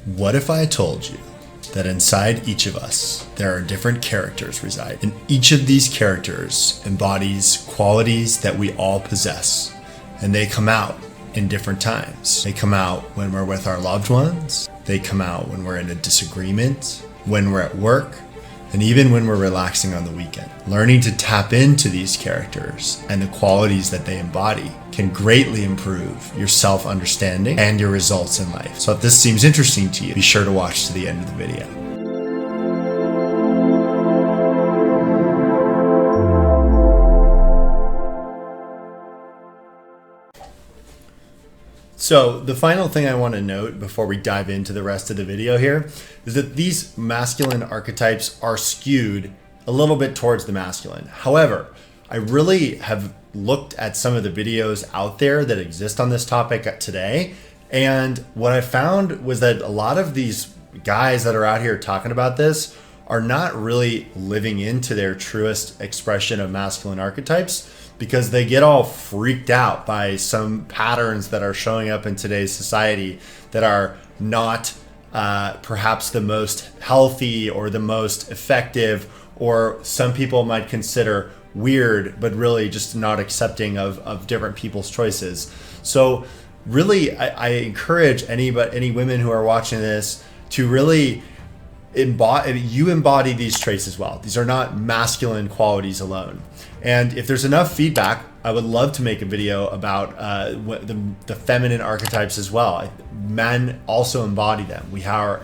What if I told you that inside each of us, there are different characters reside, and each of these characters embodies qualities that we all possess, and they come out in different times. They come out when we're with our loved ones, they come out when we're in a disagreement, when we're at work, and even when we're relaxing on the weekend. Learning to tap into these characters and the qualities that they embody can greatly improve your self-understanding and your results in life. So if this seems interesting to you, be sure to watch to the end of the video. So the final thing I want to note before we dive into the rest of the video here is that these masculine archetypes are skewed a little bit towards the masculine. However, I really have looked at some of the videos out there that exist on this topic today, and what I found was that a lot of these guys that are out here talking about this are not really living into their truest expression of masculine archetypes, because they get all freaked out by some patterns that are showing up in today's society that are not perhaps the most healthy or the most effective, or some people might consider weird, but really just not accepting of different people's choices. So really, I encourage any women who are watching this to really embody these traits as well. These are not masculine qualities alone. And if there's enough feedback, I would love to make a video about the feminine archetypes as well. Men also embody them. We are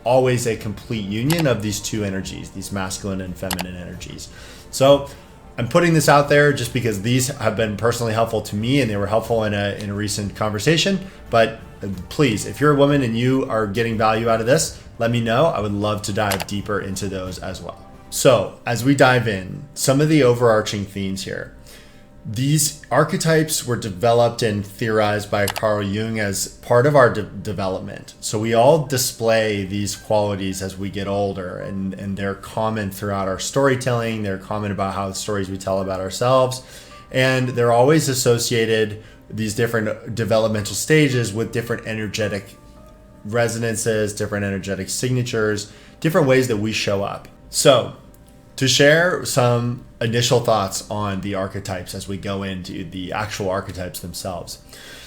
always a complete union of these two energies, these masculine and feminine energies. So I'm putting this out there just because these have been personally helpful to me, and they were helpful in a recent conversation. But please, if you're a woman and you are getting value out of this, let me know. I would love to dive deeper into those as well. So as we dive in, some of the overarching themes here. These archetypes were developed and theorized by Carl Jung as part of our development. So we all display these qualities as we get older, and they're common throughout our storytelling. They're common about how the stories we tell about ourselves. And they're always associated, these different developmental stages, with different energetic resonances, different energetic signatures, different ways that we show up. So to share some initial thoughts on the archetypes as we go into the actual archetypes themselves.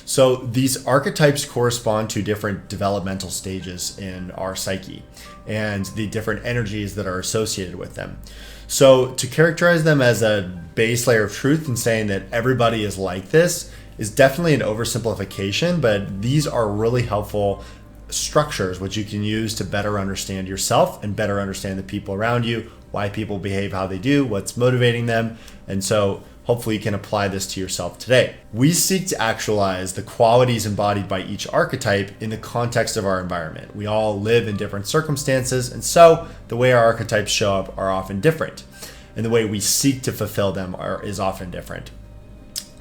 So these archetypes correspond to different developmental stages in our psyche and the different energies that are associated with them. So to characterize them as a base layer of truth and saying that everybody is like this is definitely an oversimplification, but these are really helpful structures which you can use to better understand yourself and better understand the people around you, why people behave how they do, what's motivating them. And so hopefully you can apply this to yourself today. We seek to actualize the qualities embodied by each archetype in the context of our environment. We all live in different circumstances, and so the way our archetypes show up are often different, and the way we seek to fulfill them is often different.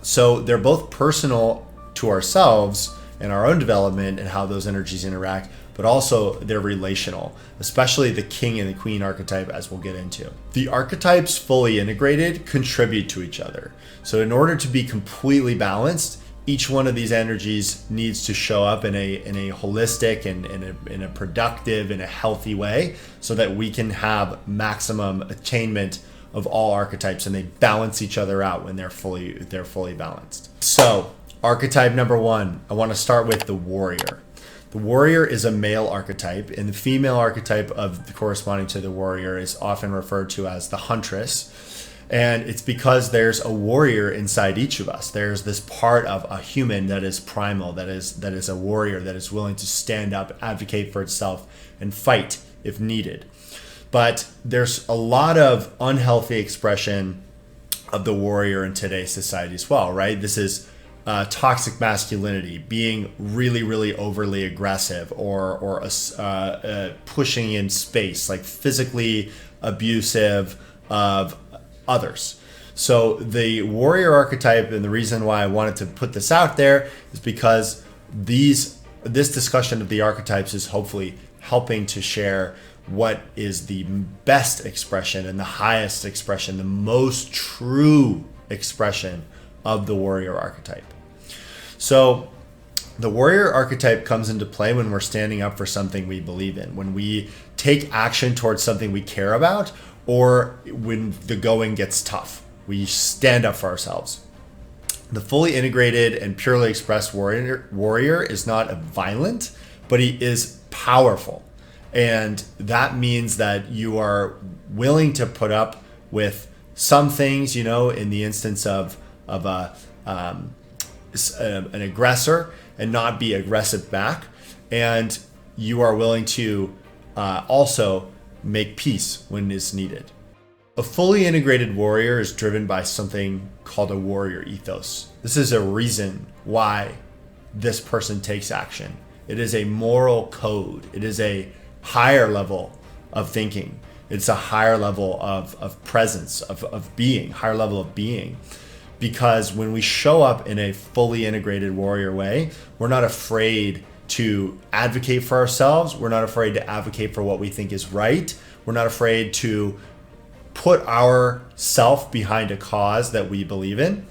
So they're both personal to ourselves and our own development and how those energies interact, but also they're relational, especially the king and the queen archetype, as we'll get into. The archetypes fully integrated contribute to each other. So in order to be completely balanced, each one of these energies needs to show up in a holistic and in a productive and a healthy way, so that we can have maximum attainment of all archetypes, and they balance each other out when they're fully balanced. So archetype number one, I want to start with the warrior. The warrior is a male archetype, and the female archetype corresponding to the warrior is often referred to as the huntress. And it's because there's a warrior inside each of us. There's this part of a human that is primal, that is a warrior, that is willing to stand up, advocate for itself, and fight if needed. But there's a lot of unhealthy expression of the warrior in today's society as well, right? This is toxic masculinity, being really, really overly aggressive, or pushing in space, like physically abusive of others. So the warrior archetype, and the reason why I wanted to put this out there is because this discussion of the archetypes is hopefully helping to share what is the best expression and the highest expression, the most true expression of the warrior archetype. So The warrior archetype comes into play when we're standing up for something we believe in, when we take action towards something we care about, or when the going gets tough. We stand up for ourselves. The fully integrated and purely expressed warrior is not violent, but he is powerful. And that means that you are willing to put up with some things, in the instance of an aggressor, and not be aggressive back. And you are willing to also make peace when is needed. A fully integrated warrior is driven by something called a warrior ethos. This is a reason why this person takes action. It is a moral code. It is a higher level of thinking. It's a higher level of presence, of being, higher level of being. Because when we show up in a fully integrated warrior way, we're not afraid to advocate for ourselves. We're not afraid to advocate for what we think is right. We're not afraid to put ourself behind a cause that we believe in.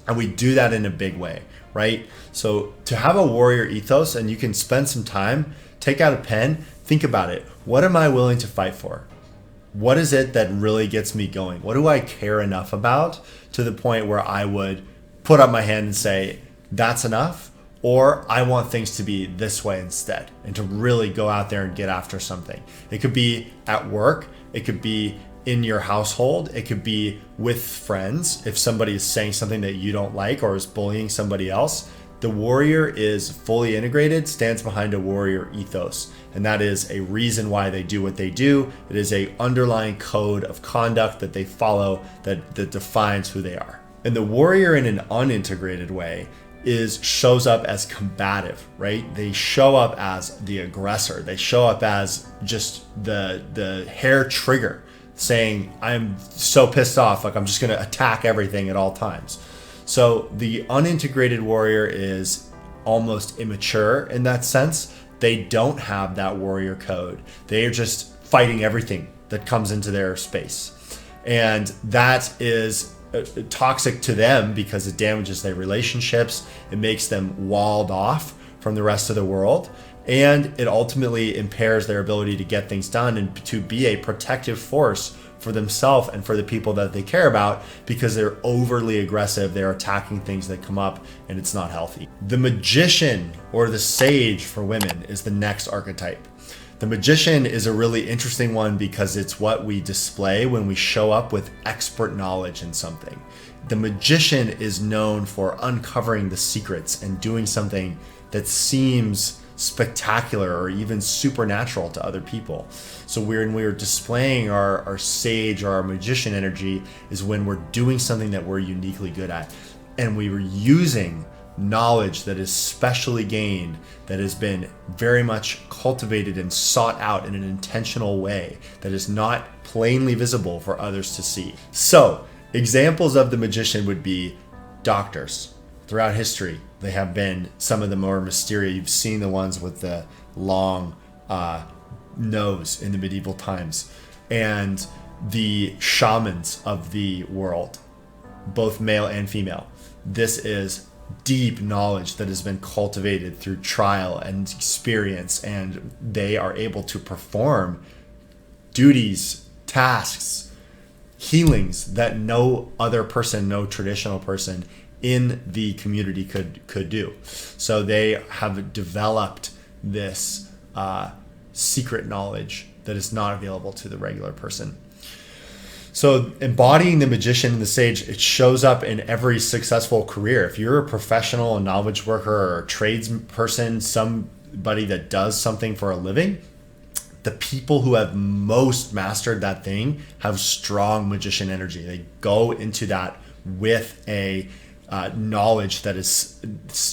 And we do that in a big way, right? So to have a warrior ethos, and you can spend some time, take out a pen, think about it. What am I willing to fight for? What is it that really gets me going? What do I care enough about to the point where I would put up my hand and say, that's enough? Or I want things to be this way instead, and to really go out there and get after something. It could be at work. It could be in your household. It could be with friends. If somebody is saying something that you don't like or is bullying somebody else, the warrior is fully integrated, stands behind a warrior ethos. And that is a reason why they do what they do. It is a underlying code of conduct that they follow that defines who they are. And the warrior in an unintegrated way shows up as combative, right? They show up as the aggressor. They show up as just the hair trigger, saying, I'm so pissed off, like I'm just gonna attack everything at all times. So the unintegrated warrior is almost immature in that sense. They don't have that warrior code. They are just fighting everything that comes into their space. And that is toxic to them because it damages their relationships. It makes them walled off from the rest of the world. And it ultimately impairs their ability to get things done and to be a protective force for themselves and for the people that they care about, because they're overly aggressive. They're attacking things that come up, and it's not healthy. The magician, or the sage for women, is the next archetype. The magician is a really interesting one because it's what we display when we show up with expert knowledge in something. The magician is known for uncovering the secrets and doing something that seems spectacular or even supernatural to other people. So when we're displaying our sage or our magician energy is when we're doing something that we're uniquely good at, and we were using knowledge that is specially gained, that has been very much cultivated and sought out in an intentional way that is not plainly visible for others to see. So examples of the magician would be doctors. Throughout history, they have been some of the more mysterious. You've seen the ones with the long nose in the medieval times, and the shamans of the world, both male and female. This is deep knowledge that has been cultivated through trial and experience, and they are able to perform duties, tasks, healings that no other person, no traditional person in the community could do. So they have developed this secret knowledge that is not available to the regular person. So embodying the magician and the sage, it shows up in every successful career. If you're a professional, a knowledge worker, or a tradesperson, somebody that does something for a living, the people who have most mastered that thing have strong magician energy. They go into that with a knowledge that is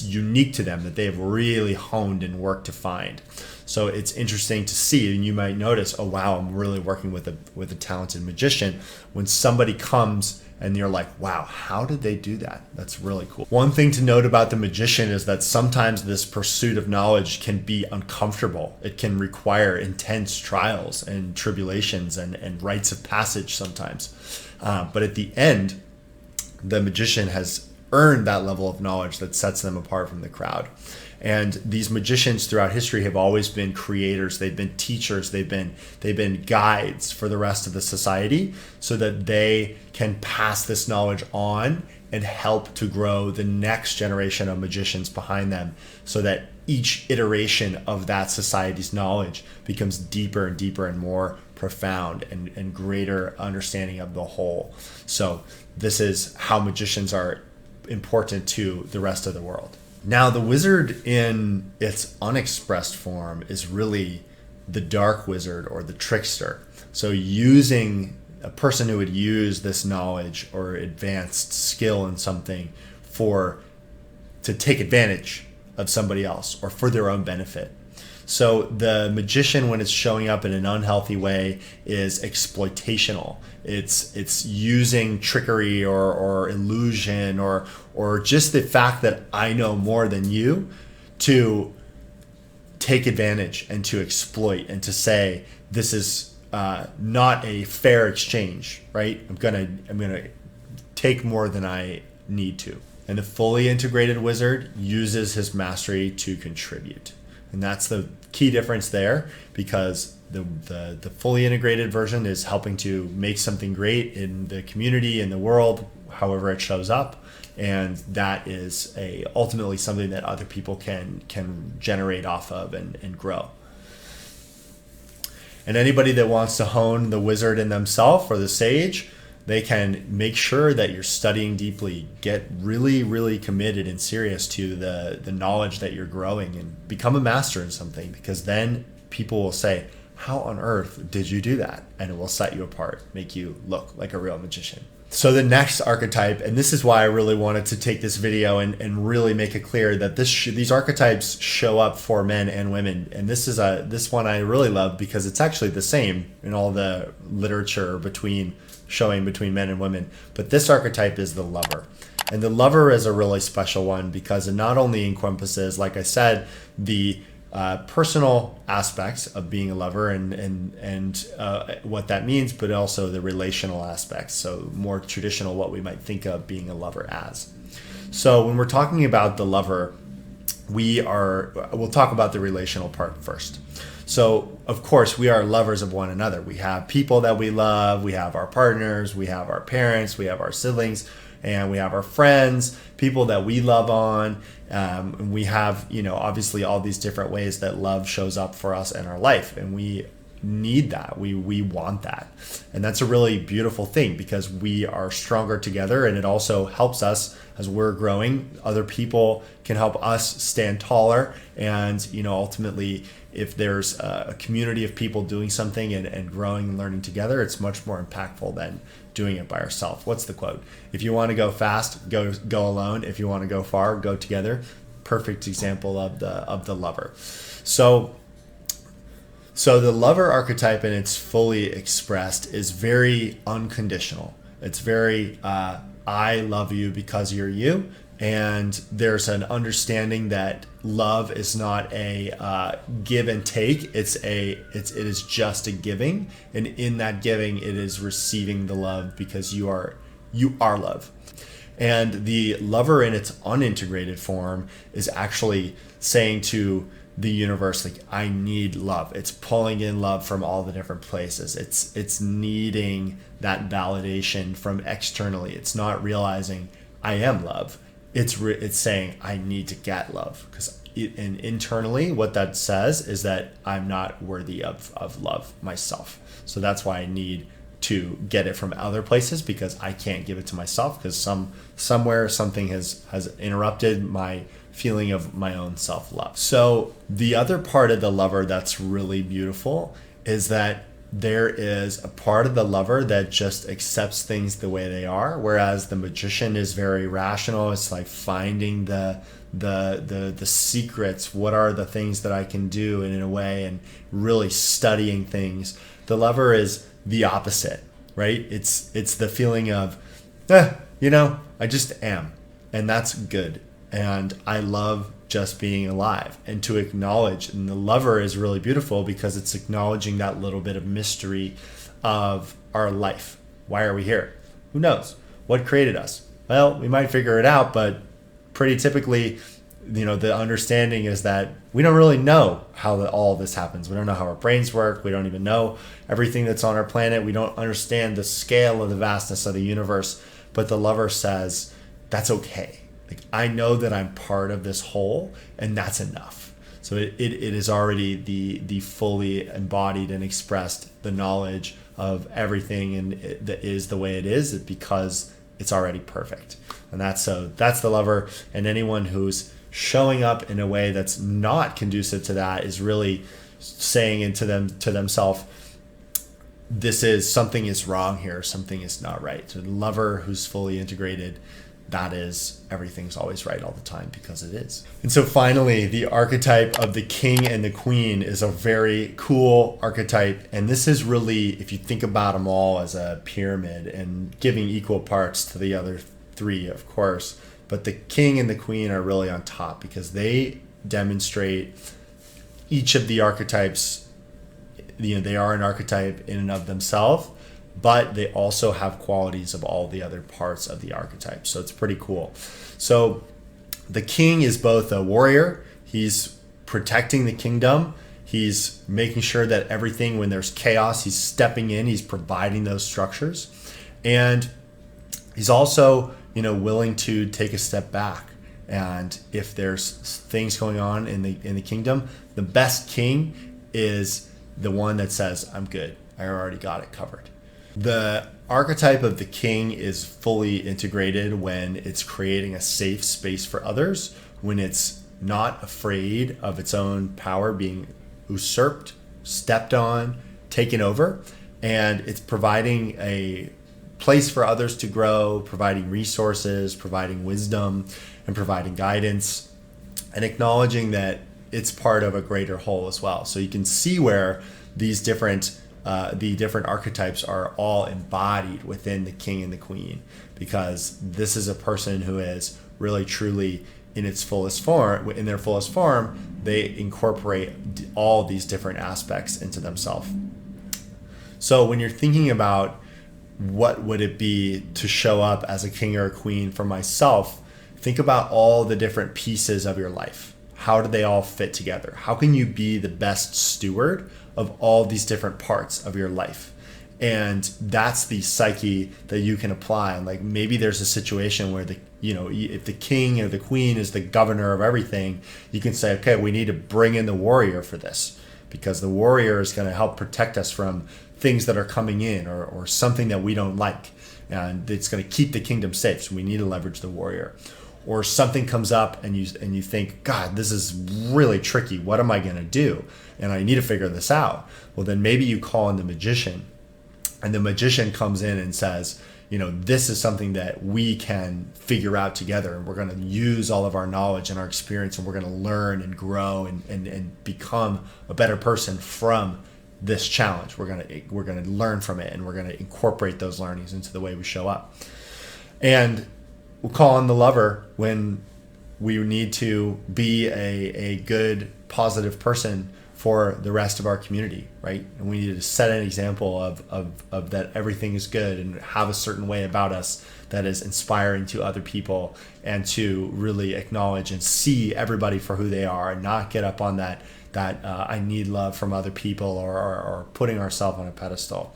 unique to them, that they have really honed and worked to find. So it's interesting to see, and you might notice, oh wow, I'm really working with a talented magician. When somebody comes and you're like, wow, how did they do that? That's really cool. One thing to note about the magician is that sometimes this pursuit of knowledge can be uncomfortable. It can require intense trials and tribulations and rites of passage sometimes. But at the end, the magician has earned that level of knowledge that sets them apart from the crowd. And these magicians throughout history have always been creators. They've been teachers. They've been guides for the rest of the society so that they can pass this knowledge on and help to grow the next generation of magicians behind them, so that each iteration of that society's knowledge becomes deeper and deeper and more profound and greater understanding of the whole. So this is how magicians are important to the rest of the world. Now, the wizard in its unexpressed form is really the dark wizard or the trickster. So using a person who would use this knowledge or advanced skill in something to take advantage of somebody else or for their own benefit. So the magician, when it's showing up in an unhealthy way, is exploitational. It's using trickery or illusion or just the fact that I know more than you to take advantage and to exploit and to say this is not a fair exchange, right? I'm gonna take more than I need to. And the fully integrated wizard uses his mastery to contribute. And that's the key difference there, because the fully integrated version is helping to make something great in the community, in the world, however it shows up. And that is ultimately something that other people can generate off of and grow. And anybody that wants to hone the wizard in themselves or the sage, they can make sure that you're studying deeply, get really, really committed and serious to the knowledge that you're growing, and become a master in something, because then people will say, how on earth did you do that? And it will set you apart, make you look like a real magician. So the next archetype, and this is why I really wanted to take this video and really make it clear that these archetypes show up for men and women. And this one I really love because it's actually the same in all the literature showing between men and women. But this archetype is the lover. And the lover is a really special one because it not only encompasses, like I said, the personal aspects of being a lover and what that means, but also the relational aspects. So more traditional, what we might think of being a lover as. So when we're talking about the lover, we'll talk about the relational part first. So of course we are lovers of one another. We have people that we love, we have our partners, we have our parents, we have our siblings, and we have our friends, people that we love on. And we have, obviously all these different ways that love shows up for us in our life. And we need that. We want that. And that's a really beautiful thing because we are stronger together, and it also helps us as we're growing. Other people can help us stand taller. And, ultimately, if there's a community of people doing something and growing and learning together, it's much more impactful than doing it by ourselves. What's the quote? If you want to go fast, go alone. If you want to go far, go together. Perfect example of the lover. So the lover archetype, and it's fully expressed, is very unconditional. It's very I love you because you're you. And there's an understanding that love is not a give and take. It is just a giving, and in that giving, it is receiving the love because you are love. And the lover in its unintegrated form is actually saying to the universe, like, I need love. It's pulling in love from all the different places. It's needing that validation from externally. It's not realizing I am love. It's saying I need to get love, because internally what that says is that I'm not worthy of love myself. So that's why I need to get it from other places, because I can't give it to myself, because somewhere something has interrupted my feeling of my own self-love. So the other part of the lover that's really beautiful is that there is a part of the lover that just accepts things the way they are, whereas the magician is very rational. It's like finding the secrets. What are the things that I can do in a way, and really studying things. The lover is the opposite, right? It's the feeling of, I just am, and that's good. And I love just being alive, and to acknowledge. And the lover is really beautiful because it's acknowledging that little bit of mystery of our life. Why are we here? Who knows? What created us? Well, we might figure it out, but pretty typically the understanding is that we don't really know how all this happens. We don't know how our brains work. We don't even know everything that's on our planet. We don't understand the scale of the vastness of the universe. But the lover says, that's okay. Like, I know that I'm part of this whole, and that's enough. So it is already the fully embodied and expressed the knowledge of everything, and that is the way it is because it's already perfect. And that's the lover. And anyone who's showing up in a way that's not conducive to that is really saying to themselves, this is something is wrong here, something is not right. So the lover who's fully integrated, that is, everything's always right all the time because it is. And so finally, the archetype of the king and the queen is a very cool archetype. And this is really, if you think about them all as a pyramid and giving equal parts to the other three, of course, but the king and the queen are really on top because they demonstrate each of the archetypes. They are an archetype in and of themselves, but they also have qualities of all the other parts of the archetype. So it's pretty cool. So the king is both a warrior. He's protecting the kingdom. He's making sure that everything, when there's chaos, he's stepping in. He's providing those structures. And he's also, willing to take a step back. And if there's things going on in the kingdom, the best king is the one that says, I'm good. I already got it covered. The archetype of the king is fully integrated when it's creating a safe space for others, when it's not afraid of its own power being usurped, stepped on, taken over, and it's providing a place for others to grow, providing resources, providing wisdom, and providing guidance, and acknowledging that it's part of a greater whole as well. So you can see where these different archetypes are all embodied within the king and the queen, because this is a person who is really truly in its fullest form. In their fullest form, they incorporate all these different aspects into themselves. So when you're thinking about what would it be to show up as a king or a queen for myself, think about all the different pieces of your life. How do they all fit together? How can you be the best steward of all these different parts of your life? And that's the psyche that you can apply. And like, maybe there's a situation where if the king or the queen is the governor of everything, you can say, okay, we need to bring in the warrior for this, because the warrior is going to help protect us from things that are coming in or something that we don't like. And it's going to keep the kingdom safe. So we need to leverage the warrior. Or something comes up and you think, God, this is really tricky. What am I going to do? And I need to figure this out. Well, then maybe you call in the magician, and the magician comes in and says, this is something that we can figure out together, and we're going to use all of our knowledge and our experience, and we're going to learn and grow and become a better person from this challenge. We're going to learn from it, and we're going to incorporate those learnings into the way we show up. And we'll call on the lover when we need to be a good, positive person for the rest of our community, right? And we need to set an example of that everything is good and have a certain way about us that is inspiring to other people, and to really acknowledge and see everybody for who they are, and not get up on that I need love from other people or putting ourselves on a pedestal.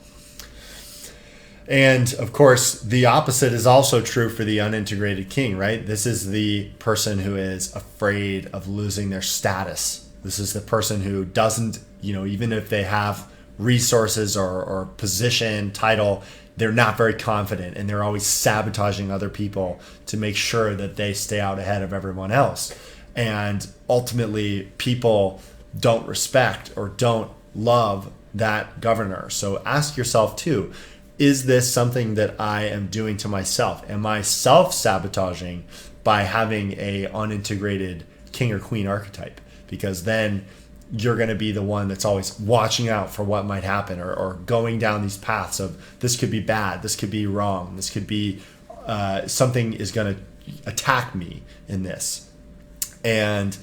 And of course, the opposite is also true for the unintegrated king, right? This is the person who is afraid of losing their status. This is the person who doesn't, even if they have resources or position, title, they're not very confident, and they're always sabotaging other people to make sure that they stay out ahead of everyone else. And ultimately, people don't respect or don't love that governor. So ask yourself too, is this something that I am doing to myself? Am I self-sabotaging by having a unintegrated king or queen archetype? Because then you're going to be the one that's always watching out for what might happen, or going down these paths of, this could be bad, this could be wrong, this could be something is going to attack me in this. And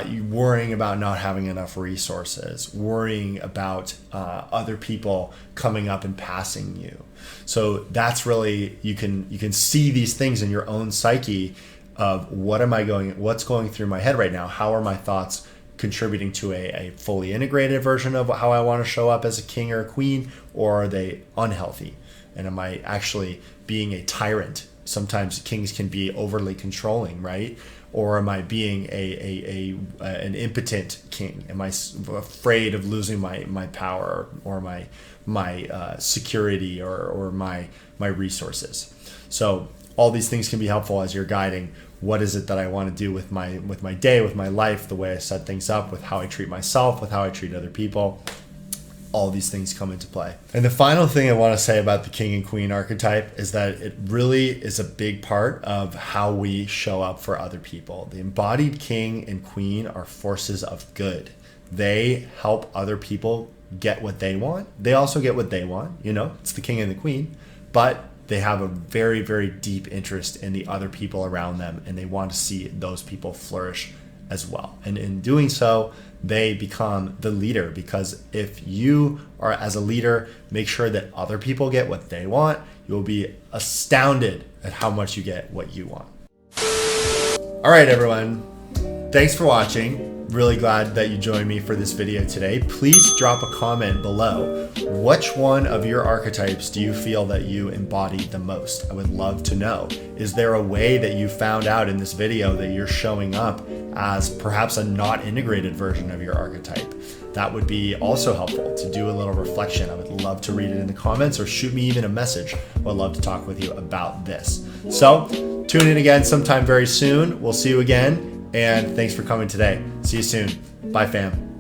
you worrying about not having enough resources, worrying about other people coming up and passing you. So that's really, you can see these things in your own psyche of what's going through my head right now. How are my thoughts contributing to a fully integrated version of how I want to show up as a king or a queen, or are they unhealthy? And am I actually being a tyrant? Sometimes kings can be overly controlling, right? Or am I being an impotent king? Am I afraid of losing my power or my security or my resources? So all these things can be helpful as you're guiding what is it that I want to do with my day, with my life, the way I set things up, with how I treat myself, with how I treat other people. All these things come into play. And the final thing I want to say about the king and queen archetype is that it really is a big part of how we show up for other people. The embodied king and queen are forces of good. They help other people get what they want. They also get what they want. It's the king and the queen, but they have a very, very deep interest in the other people around them, and they want to see those people flourish as well. And in doing so, they become the leader, because if you are, as a leader, make sure that other people get what they want, you'll be astounded at how much you get what you want. All right, everyone. Thanks for watching. Really glad that you joined me for this video today. Please drop a comment below. Which one of your archetypes do you feel that you embodied the most? I would love to know. Is there a way that you found out in this video that you're showing up as perhaps a not integrated version of your archetype? That would be also helpful to do a little reflection. I would love to read it in the comments, or shoot me even a message. I would love to talk with you about this. So tune in again sometime very soon. We'll see you again. And thanks for coming today. See you soon. Bye, fam.